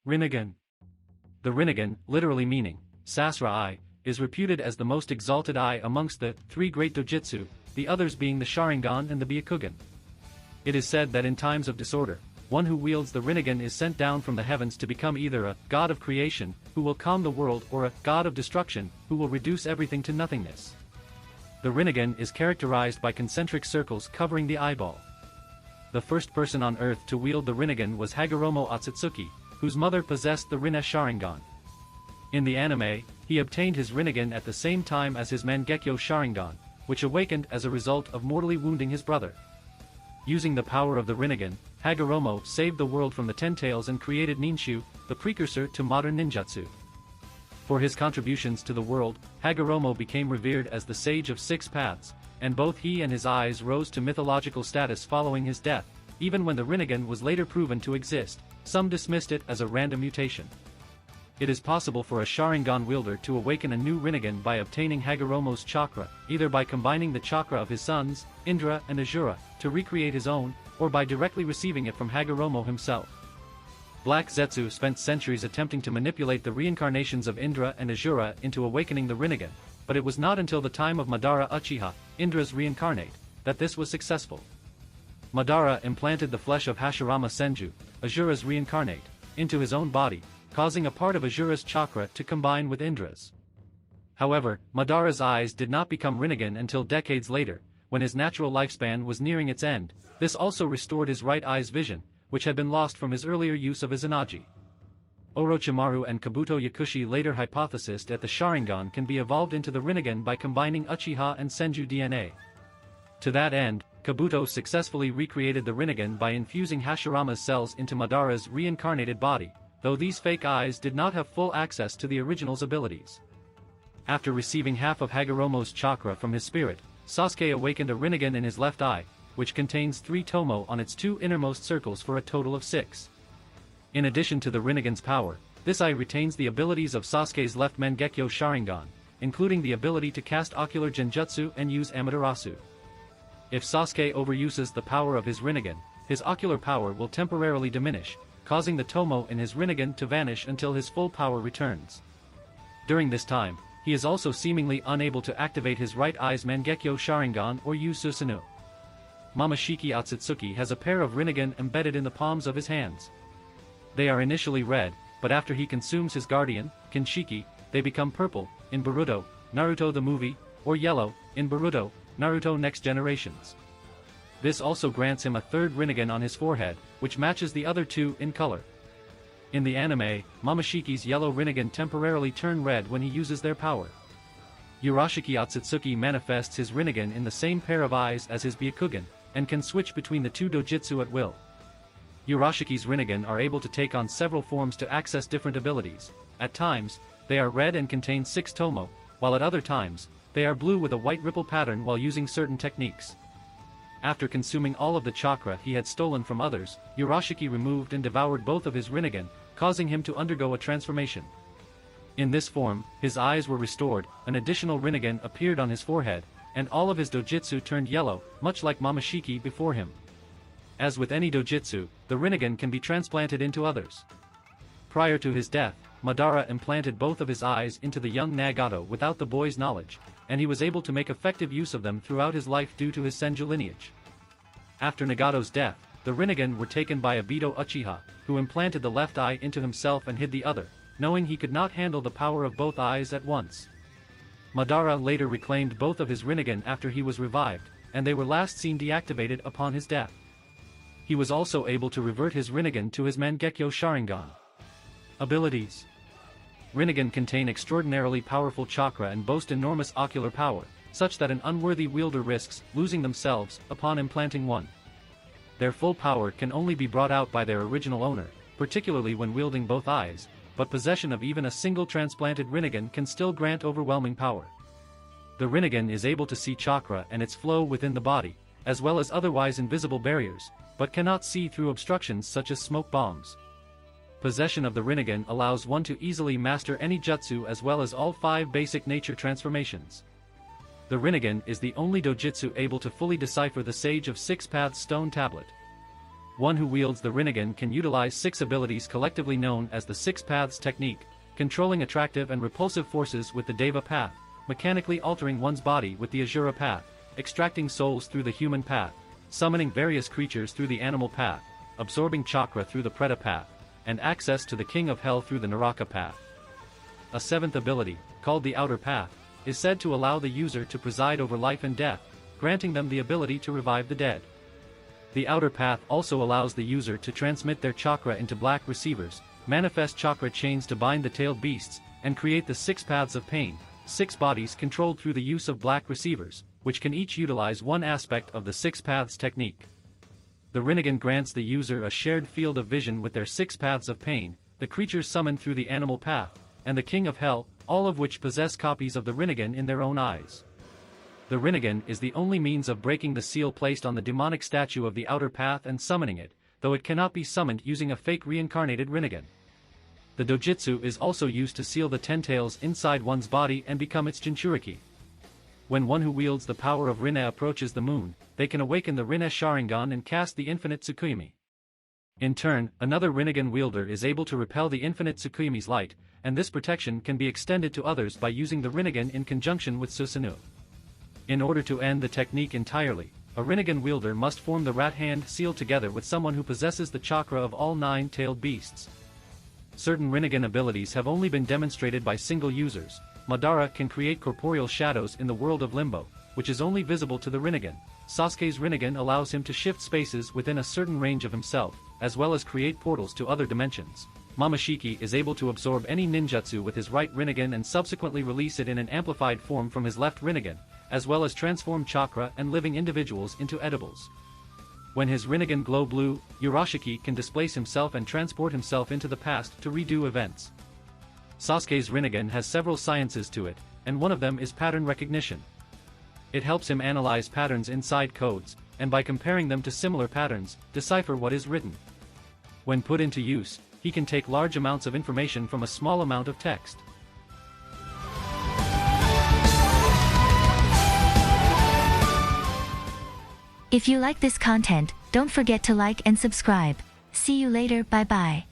Rinnegan. The Rinnegan, literally meaning Sasra Eye, is reputed as the most exalted eye amongst the three great dojutsu, the others being the Sharingan and the Byakugan. It is said that in times of disorder, one who wields the Rinnegan is sent down from the heavens to become either a god of creation, who will calm the world, or a god of destruction, who will reduce everything to nothingness. The Rinnegan is characterized by concentric circles covering the eyeball. The first person on Earth to wield the Rinnegan was Hagoromo Otsutsuki, whose mother possessed the Rinne Sharingan. In the anime, he obtained his Rinnegan at the same time as his Mangekyo Sharingan, which awakened as a result of mortally wounding his brother. Using the power of the Rinnegan, Hagoromo saved the world from the Ten Tails and created Ninshu, the precursor to modern ninjutsu. For his contributions to the world, Hagoromo became revered as the Sage of Six Paths, and both he and his eyes rose to mythological status following his death. Even when the Rinnegan was later proven to exist, some dismissed it as a random mutation. It is possible for a Sharingan wielder to awaken a new Rinnegan by obtaining Hagoromo's chakra, either by combining the chakra of his sons, Indra and Asura, to recreate his own, or by directly receiving it from Hagoromo himself. Black Zetsu spent centuries attempting to manipulate the reincarnations of Indra and Asura into awakening the Rinnegan, but it was not until the time of Madara Uchiha, Indra's reincarnate, that this was successful. Madara implanted the flesh of Hashirama Senju, Asura's reincarnate, into his own body, causing a part of Asura's chakra to combine with Indra's. However, Madara's eyes did not become Rinnegan until decades later, when his natural lifespan was nearing its end. This also restored his right eye's vision, which had been lost from his earlier use of Izanagi. Orochimaru and Kabuto Yakushi later hypothesized that the Sharingan can be evolved into the Rinnegan by combining Uchiha and Senju DNA. To that end, Kabuto successfully recreated the Rinnegan by infusing Hashirama's cells into Madara's reincarnated body, though these fake eyes did not have full access to the original's abilities. After receiving half of Hagoromo's chakra from his spirit, Sasuke awakened a Rinnegan in his left eye, which contains 3 tomo on its 2 innermost circles for a total of 6. In addition to the Rinnegan's power, this eye retains the abilities of Sasuke's left Mangekyo Sharingan, including the ability to cast ocular genjutsu and use Amaterasu. If Sasuke overuses the power of his Rinnegan, his ocular power will temporarily diminish, causing the tomo in his Rinnegan to vanish until his full power returns. During this time, he is also seemingly unable to activate his right eye's Mangekyo Sharingan or use Susanoo. Momoshiki Otsutsuki has a pair of Rinnegan embedded in the palms of his hands. They are initially red, but after he consumes his guardian, Kinshiki, they become purple, in Boruto, Naruto the movie, or yellow, in Boruto, Naruto Next Generations. This also grants him a third Rinnegan on his forehead, which matches the other 2 in color. In the anime, Momoshiki's yellow Rinnegan temporarily turn red when he uses their power. Urashiki Otsutsuki manifests his Rinnegan in the same pair of eyes as his Byakugan, and can switch between the 2 dojutsu at will. Urashiki's Rinnegan are able to take on several forms to access different abilities. At times, they are red and contain 6 tomo, while at other times, they are blue with a white ripple pattern while using certain techniques. After consuming all of the chakra he had stolen from others, Urashiki removed and devoured both of his Rinnegan, causing him to undergo a transformation. In this form, his eyes were restored, an additional Rinnegan appeared on his forehead, and all of his dojutsu turned yellow, much like Momoshiki before him. As with any dojutsu, the Rinnegan can be transplanted into others. Prior to his death, Madara implanted both of his eyes into the young Nagato without the boy's knowledge, and he was able to make effective use of them throughout his life due to his Senju lineage. After Nagato's death, the Rinnegan were taken by Obito Uchiha, who implanted the left eye into himself and hid the other, knowing he could not handle the power of both eyes at once. Madara later reclaimed both of his Rinnegan after he was revived, and they were last seen deactivated upon his death. He was also able to revert his Rinnegan to his Mangekyo Sharingan. Abilities. Rinnegan contain extraordinarily powerful chakra and boast enormous ocular power, such that an unworthy wielder risks losing themselves upon implanting one. Their full power can only be brought out by their original owner, particularly when wielding both eyes, but possession of even a single transplanted Rinnegan can still grant overwhelming power. The Rinnegan is able to see chakra and its flow within the body, as well as otherwise invisible barriers, but cannot see through obstructions such as smoke bombs. Possession of the Rinnegan allows one to easily master any jutsu as well as all 5 basic nature transformations. The Rinnegan is the only dojutsu able to fully decipher the Sage of Six Paths stone tablet. One who wields the Rinnegan can utilize 6 abilities collectively known as the 6 Paths technique, controlling attractive and repulsive forces with the Deva path, mechanically altering one's body with the Asura path, extracting souls through the human path, summoning various creatures through the animal path, absorbing chakra through the Preta path, and access to the King of Hell through the Naraka path. A 7th ability, called the Outer Path, is said to allow the user to preside over life and death, granting them the ability to revive the dead. The Outer Path also allows the user to transmit their chakra into black receivers, manifest chakra chains to bind the tailed beasts, and create the 6 paths of pain, 6 bodies controlled through the use of black receivers, which can each utilize one aspect of the 6 paths technique. The Rinnegan grants the user a shared field of vision with their 6 paths of pain, the creatures summoned through the animal path, and the King of Hell, all of which possess copies of the Rinnegan in their own eyes. The Rinnegan is the only means of breaking the seal placed on the demonic statue of the Outer Path and summoning it, though it cannot be summoned using a fake reincarnated Rinnegan. The dojutsu is also used to seal the tentails inside one's body and become its Jinchuriki. When one who wields the power of Rinne approaches the moon, they can awaken the Rinne Sharingan and cast the infinite Tsukuyomi. In turn, another Rinnegan wielder is able to repel the infinite Tsukuyomi's light, and this protection can be extended to others by using the Rinnegan in conjunction with Susanoo. In order to end the technique entirely, a Rinnegan wielder must form the rat hand seal together with someone who possesses the chakra of all 9 tailed beasts. Certain Rinnegan abilities have only been demonstrated by single users. Madara can create corporeal shadows in the world of Limbo, which is only visible to the Rinnegan. Sasuke's Rinnegan allows him to shift spaces within a certain range of himself, as well as create portals to other dimensions. Momoshiki is able to absorb any ninjutsu with his right Rinnegan and subsequently release it in an amplified form from his left Rinnegan, as well as transform chakra and living individuals into edibles. When his Rinnegan glow blue, Urashiki can displace himself and transport himself into the past to redo events. Sasuke's Rinnegan has several sciences to it, and one of them is pattern recognition. It helps him analyze patterns inside codes, and by comparing them to similar patterns, decipher what is written. When put into use, he can take large amounts of information from a small amount of text. If you like this content, don't forget to like and subscribe. See you later, bye bye.